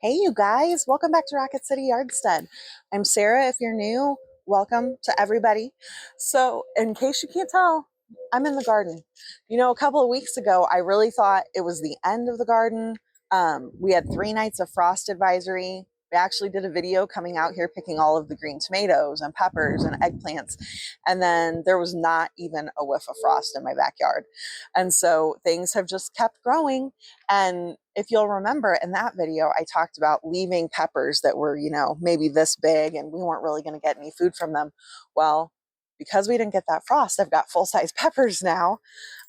Hey, you guys, welcome back to Rocket City Yardstead. I'm Sarah. If you're new, welcome to everybody. So, in case you can't tell, I'm in the garden. A couple of weeks ago, I really thought it was the end of the garden. We had 3 nights of frost advisory. We actually did a video coming out here picking all of the green tomatoes and peppers and eggplants. And then there was not even a whiff of frost in my backyard. And so things have just kept growing. And if you'll remember in that video, I talked about leaving peppers that were, maybe this big and we weren't really going to get any food from them. Well, because we didn't get that frost, I've got full-size peppers now.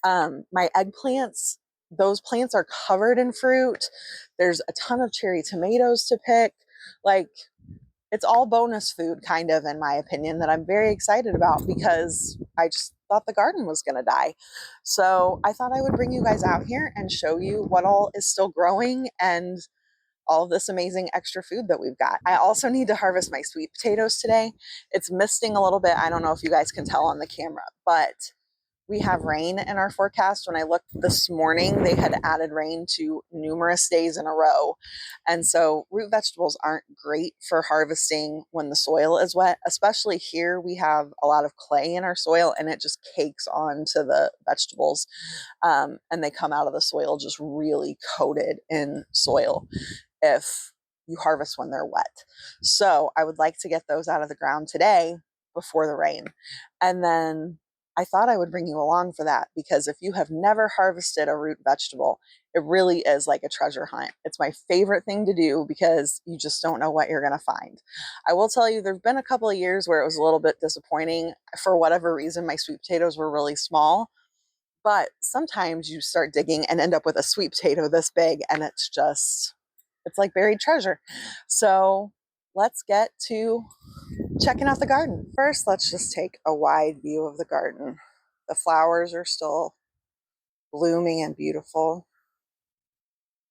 My eggplants, those plants are covered in fruit. There's a ton of cherry tomatoes to pick. Like, it's all bonus food, kind of, in my opinion, that I'm very excited about because I just thought the garden was going to die. So I thought I would bring you guys out here and show you what all is still growing and all of this amazing extra food that we've got. I also need to harvest my sweet potatoes today. It's misting a little bit. I don't know if you guys can tell on the camera, but we have rain in our forecast. When I looked this morning, they had added rain to numerous days in a row. And so root vegetables aren't great for harvesting when the soil is wet, especially here. We have a lot of clay in our soil and it just cakes onto the vegetables. And they come out of the soil just really coated in soil if you harvest when they're wet. So I would like to get those out of the ground today before the rain. And then I thought I would bring you along for that because if you have never harvested a root vegetable, it really is like a treasure hunt. It's my favorite thing to do because you just don't know what you're going to find. I will tell you, there've been a couple of years where it was a little bit disappointing. For whatever reason, my sweet potatoes were really small, but sometimes you start digging and end up with a sweet potato this big and it's like buried treasure. So let's get to checking out the garden. First, let's just take a wide view of the garden. The flowers are still blooming and beautiful.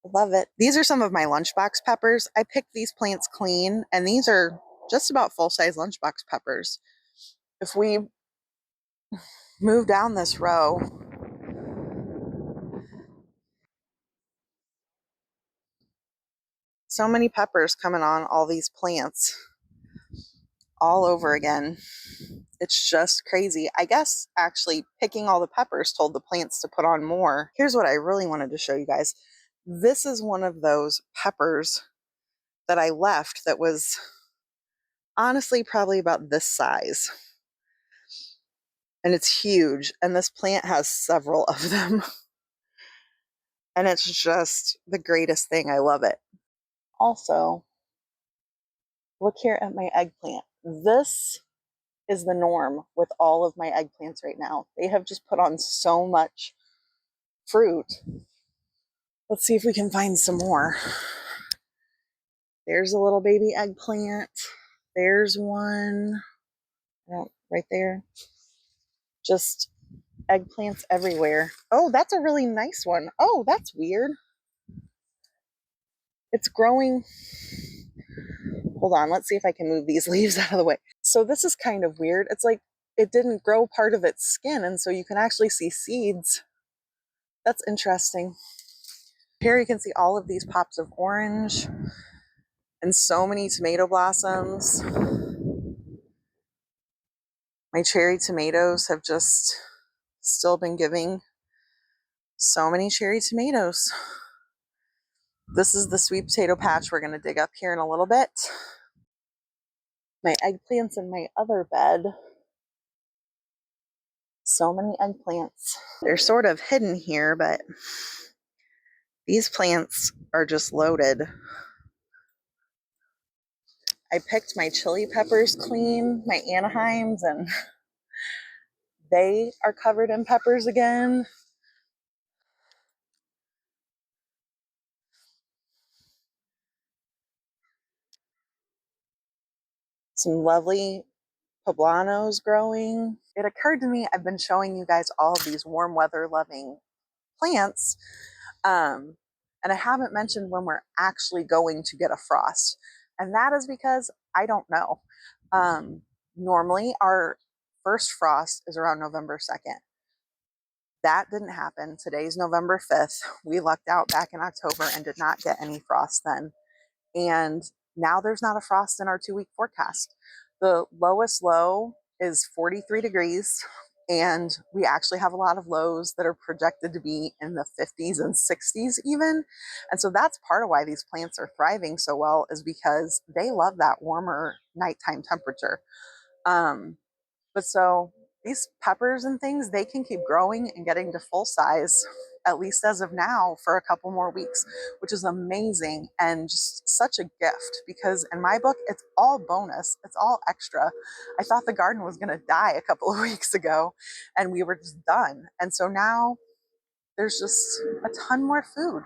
I love it. These are some of my lunchbox peppers. I picked these plants clean, and these are just about full-size lunchbox peppers. If we move down this row, so many peppers coming on all these plants all over again. It's just crazy. I guess actually picking all the peppers told the plants to put on more. Here's what I really wanted to show you guys. This is one of those peppers that I left that was honestly probably about this size. And it's huge. And this plant has several of them. And it's just the greatest thing. I love it. Also, look here at my eggplant. This is the norm with all of my eggplants right now. They have just put on so much fruit. Let's see if we can find some more. There's a little baby eggplant. There's one. Oh, right there. Just eggplants everywhere. Oh, that's a really nice one. Oh, that's weird. It's growing. Hold on, let's see if I can move these leaves out of the way. So this is kind of weird. It's like it didn't grow part of its skin, and so you can actually see seeds. That's interesting. Here you can see all of these pops of orange and so many tomato blossoms. My cherry tomatoes have just still been giving so many cherry tomatoes. This is the sweet potato patch we're going to dig up here in a little bit. My eggplants in my other bed. So many eggplants. They're sort of hidden here, but these plants are just loaded. I picked my chili peppers clean, my Anaheims, and they are covered in peppers again. Some lovely poblanos growing. It occurred to me I've been showing you guys all of these warm weather loving plants, and I haven't mentioned when we're actually going to get a frost, and that is because I don't know. Normally our first frost is around November 2nd. That didn't happen. Today's November 5th. We lucked out back in October and did not get any frost then. And now there's not a frost in our 2-week forecast. The lowest low is 43 degrees. And we actually have a lot of lows that are projected to be in the 50s and 60s even. And so that's part of why these plants are thriving so well, is because they love that warmer nighttime temperature. But so these peppers and things, they can keep growing and getting to full size, at least as of now, for a couple more weeks, which is amazing and just such a gift, because in my book, it's all bonus. It's all extra. I thought the garden was going to die a couple of weeks ago and we were just done. And so now there's just a ton more food.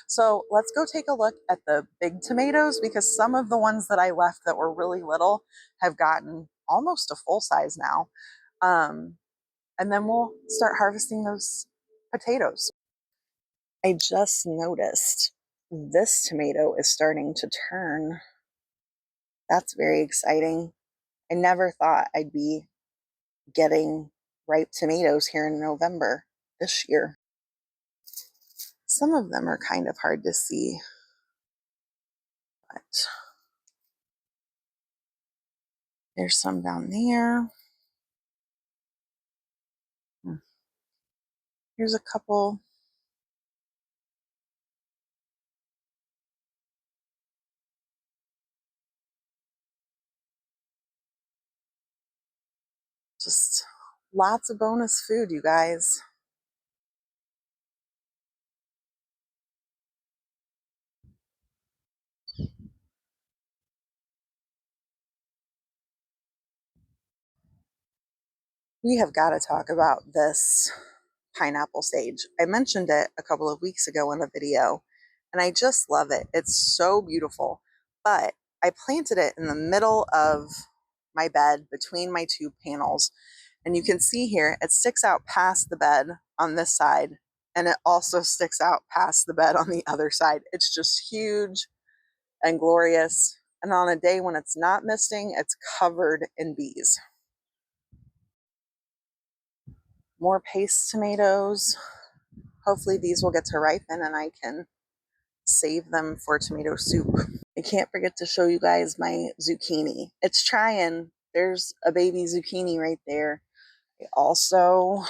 So let's go take a look at the big tomatoes, because some of the ones that I left that were really little have gotten almost a full size now. And then we'll start harvesting those potatoes. I just noticed this tomato is starting to turn. That's very exciting. I never thought I'd be getting ripe tomatoes here in November this year. Some of them are kind of hard to see, but there's some down there. Here's a couple. Just lots of bonus food, you guys. We have got to talk about this pineapple sage. I mentioned it a couple of weeks ago in a video, and I just love it. It's so beautiful. But I planted it in the middle of my bed between my two panels. And you can see here, it sticks out past the bed on this side, and it also sticks out past the bed on the other side. It's just huge and glorious. And on a day when it's not misting, it's covered in bees. More paste tomatoes. Hopefully these will get to ripen and I can save them for tomato soup. I can't forget to show you guys my zucchini. It's trying. There's a baby zucchini right there. I also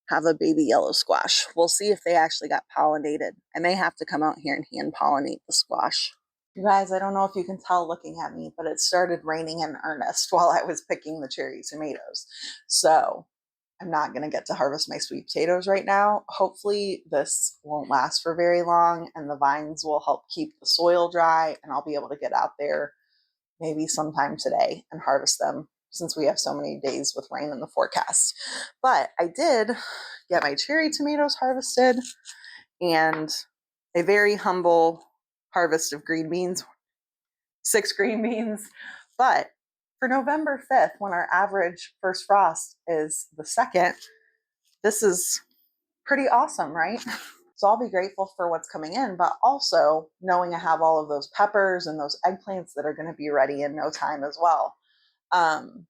have a baby yellow squash. We'll see if they actually got pollinated. I may have to come out here and hand pollinate the squash. You guys, I don't know if you can tell looking at me, but it started raining in earnest while I was picking the cherry tomatoes. So I'm not going to get to harvest my sweet potatoes right now. Hopefully this won't last for very long and the vines will help keep the soil dry and I'll be able to get out there maybe sometime today and harvest them, since we have so many days with rain in the forecast. But I did get my cherry tomatoes harvested and a very humble harvest of green beans, 6 green beans. But for November 5th, when our average first frost is the 2nd, this is pretty awesome, right? So I'll be grateful for what's coming in, but also knowing I have all of those peppers and those eggplants that are going to be ready in no time as well. And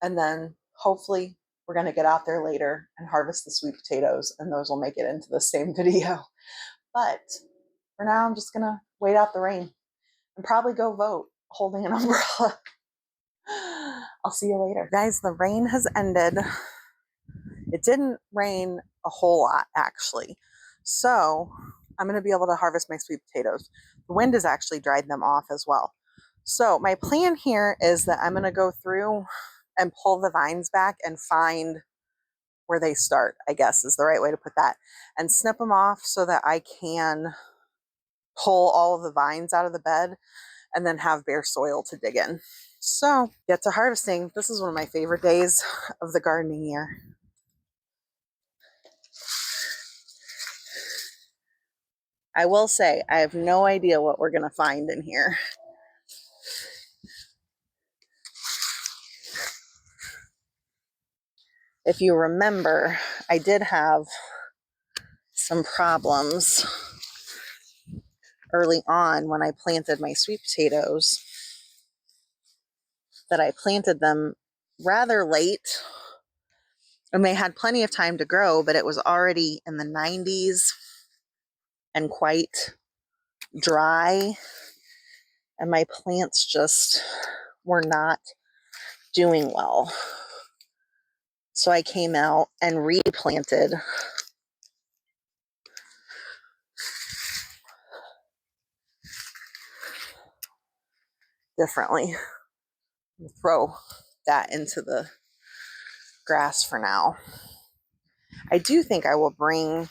then hopefully we're going to get out there later and harvest the sweet potatoes, and those will make it into the same video. But for now, I'm just going to wait out the rain and probably go vote holding an umbrella. I'll see you later. Guys, the rain has ended. It didn't rain a whole lot, actually. So I'm going to be able to harvest my sweet potatoes. The wind has actually dried them off as well. So my plan here is that I'm going to go through and pull the vines back and find where they start, I guess is the right way to put that, and snip them off so that I can pull all of the vines out of the bed and then have bare soil to dig in. So get to harvesting. This is one of my favorite days of the gardening year. I will say, I have no idea what we're going to find in here. If you remember, I did have some problems early on when I planted my sweet potatoes, that I planted them rather late and they had plenty of time to grow, but it was already in the 90s and quite dry, and my plants just were not doing well. So I came out and replanted differently. Throw that into the grass for now. I do think I will bring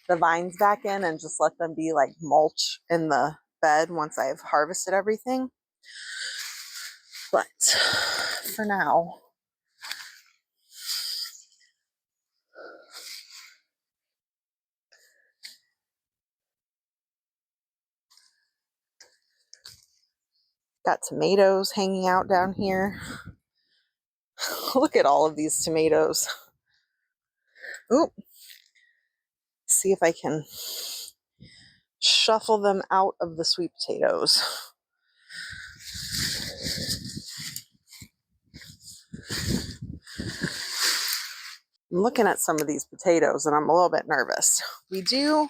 the vines back in and just let them be like mulch in the bed once I've harvested everything. But for now, got tomatoes hanging out down here. Look at all of these tomatoes. Oop. See if I can shuffle them out of the sweet potatoes. I'm looking at some of these potatoes and I'm a little bit nervous. We do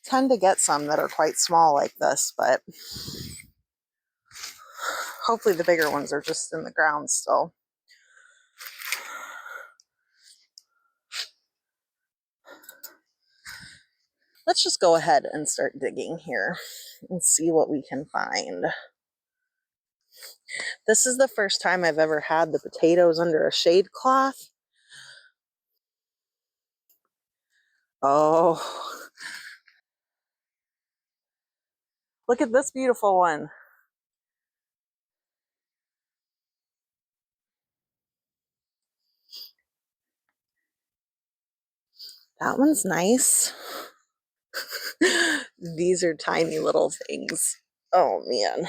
tend to get some that are quite small like this, but hopefully the bigger ones are just in the ground still. Let's just go ahead and start digging here and see what we can find. This is the first time I've ever had the potatoes under a shade cloth. Oh, look at this beautiful one. That one's nice. These are tiny little things. Oh man.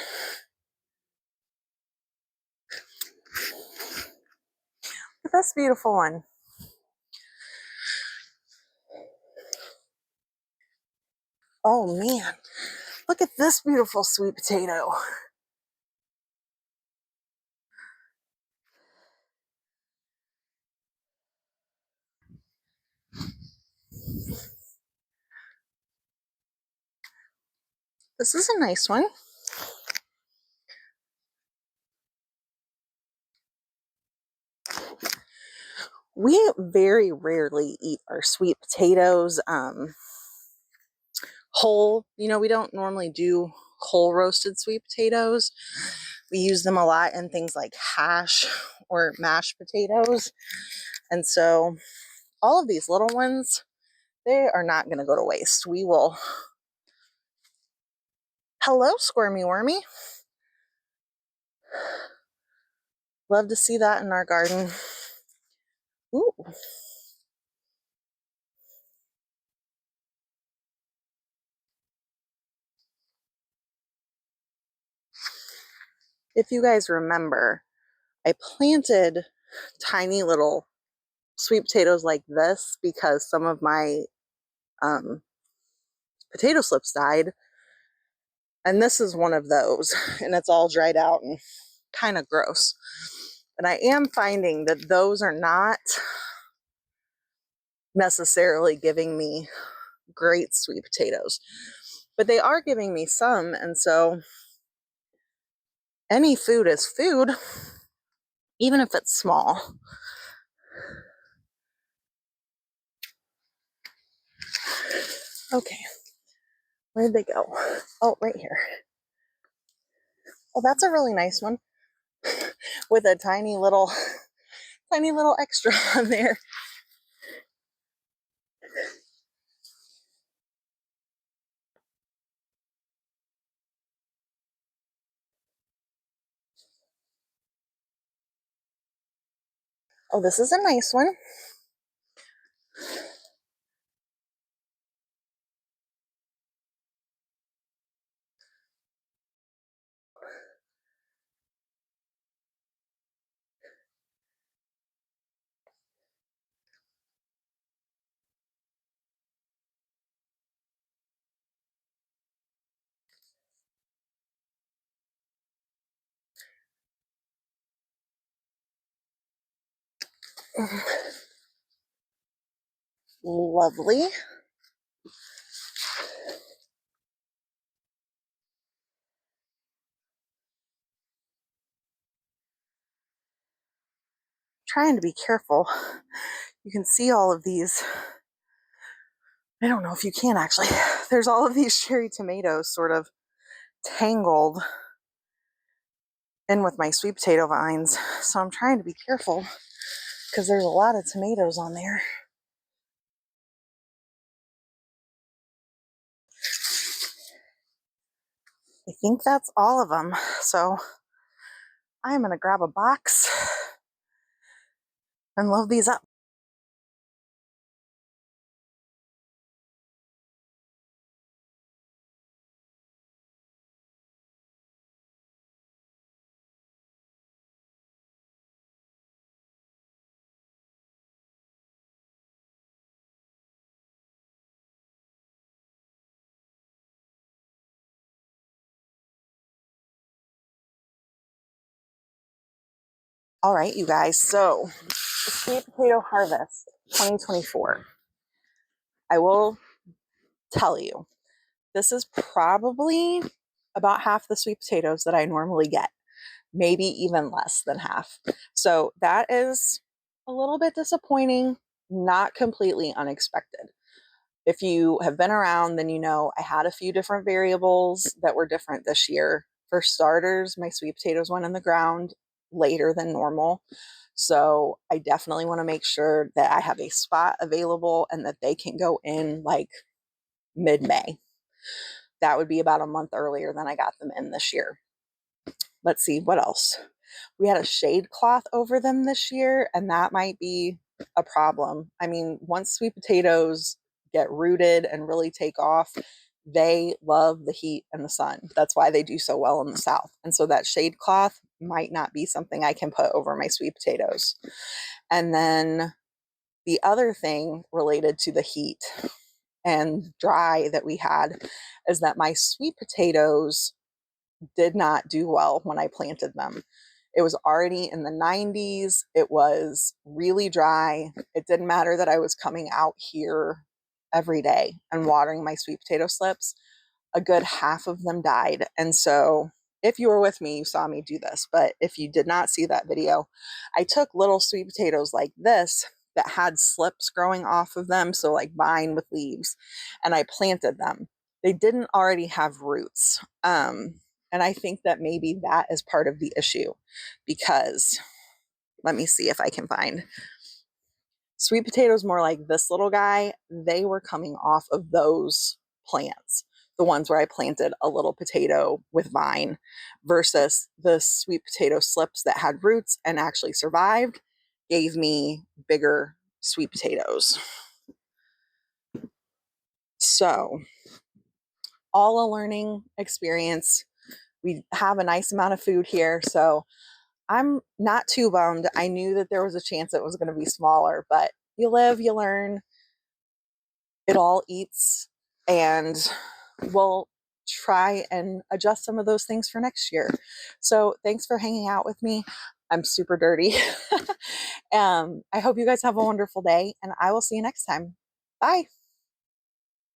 Look at this beautiful one. Oh man. Look at this beautiful sweet potato. This is a nice one. We very rarely eat our sweet potatoes whole. You know, we don't normally do whole roasted sweet potatoes. We use them a lot in things like hash or mashed potatoes. And so all of these little ones, they are not going to go to waste. We will. Hello, Squirmy Wormy. Love to see that in our garden. Ooh. If you guys remember, I planted tiny little sweet potatoes like this because some of my potato slips died. And this is one of those, and it's all dried out and kind of gross. And I am finding that those are not necessarily giving me great sweet potatoes, but they are giving me some. And so any food is food, even if it's small. Okay, where'd they go? Oh, right here. Oh, that's a really nice one with a tiny little extra on there. Oh, this is a nice one. Lovely. trying to be careful. You can see all of these. I don't know if you can actually. There's all of these cherry tomatoes sort of tangled in with my sweet potato vines. So I'm trying to be careful because there's a lot of tomatoes on there. I think that's all of them. So I'm going to grab a box and load these up. All right, you guys. So sweet potato harvest 2024. I will tell you, this is probably about half the sweet potatoes that I normally get, maybe even less than half. So that is a little bit disappointing, not completely unexpected. If you have been around, then you know I had a few different variables that were different this year. For starters, my sweet potatoes went in the ground later than normal. So I definitely want to make sure that I have a spot available and that they can go in like mid-May. That would be about a month earlier than I got them in this year. Let's see, what else? We had a shade cloth over them this year, and that might be a problem. I mean, once sweet potatoes get rooted and really take off, they love the heat and the sun. That's why they do so well in the South. And so that shade cloth might not be something I can put over my sweet potatoes. And then the other thing related to the heat and dry that we had is that my sweet potatoes did not do well when I planted them. It was already in the 90s. It was really dry. It didn't matter that I was coming out here every day and watering my sweet potato slips. A good half of them died. And so if you were with me, you saw me do this. But if you did not see that video, I took little sweet potatoes like this that had slips growing off of them, so like vine with leaves, and I planted them. They didn't already have roots. And I think that maybe that is part of the issue, because let me see if I can find sweet potatoes more like this little guy. They were coming off of those plants, the ones where I planted a little potato with vine, versus the sweet potato slips that had roots and actually survived gave me bigger sweet potatoes. So all a learning experience. We have a nice amount of food here, so I'm not too bummed. I knew that there was a chance it was going to be smaller, but you live, you learn. It all eats, and we'll try and adjust some of those things for next year. So thanks for hanging out with me. I'm super dirty. I hope you guys have a wonderful day, and I will see you next time. Bye.